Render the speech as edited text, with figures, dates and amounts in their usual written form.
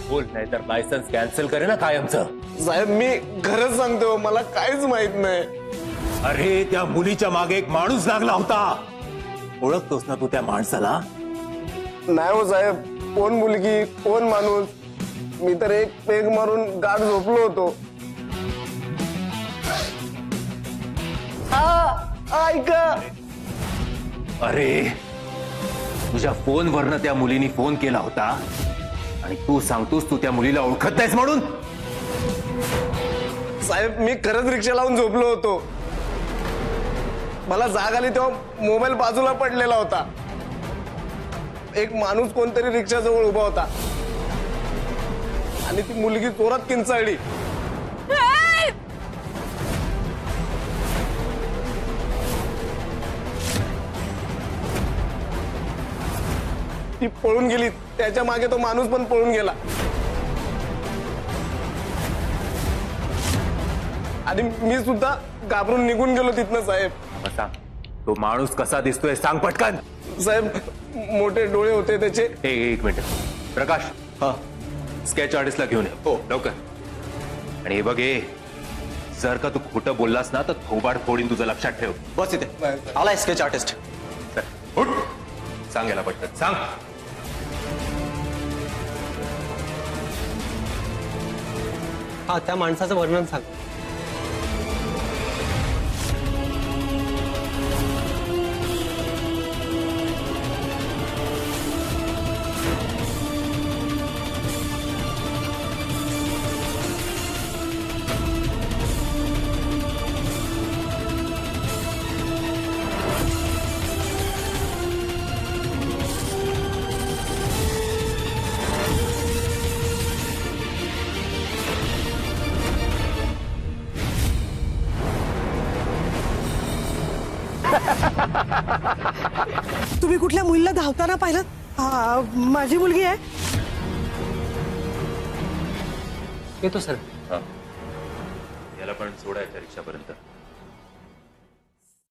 बोल, नाहीतर licence cancel करे ना कायमचं. साहेब मी खरंच सांगतो, मला काहीच माहित नाही. अरे त्या मुलीच्या मागे एक माणूस लागला होता. ओळखतोस ना तू त्या माणसाला? नाही हो साहेब, कोण मुलगी कोण माणूस, मी तर एक पेग मारून गाढ झोपलो होतो. ऐका. अरे तुझ्या फोनवरनं त्या मुलीने फोन केला होता आणि तू सांगतोस तू त्या मुलीला ओळखत नाहीस म्हणून. साहेब मी खरंच रिक्षा लावून झोपलो होतो. मला जाग आली तेव्हा मोबाईल बाजूला पडलेला होता. एक माणूस कोणतरी रिक्षा जवळ उभा होता आणि ती मुलगी जोरात किंचाळली. ती पळून गेली, त्याच्या मागे तो माणूस पण पळून गेला आणि मी सुद्धा घाबरून निघून गेलो तिथनं. साहेब सांग, तो माणूस कसा दिसतोय सांग पटकन. साहेब मोठे डोळे होते त्याचे. एक मिनिट प्रकाश, हा स्केच आर्टिस्टला घेऊन ये. हो लवकर. आणि हे बघ, जर का तू खोटं बोललास ना तर थोबाड फोडीन तुझं, लक्षात ठेव. बस इथे आलाय स्केच आर्टिस्ट. उठ. सांग याला पटकन सांग. हा त्या माणसाचं वर्णन सांग. तुम्ही कुठल्या मुलीला धावताना पाहिलं? माझी मुलगी आहे. येतो सर. याला पण सोडायच्या रिक्षापर्यंत.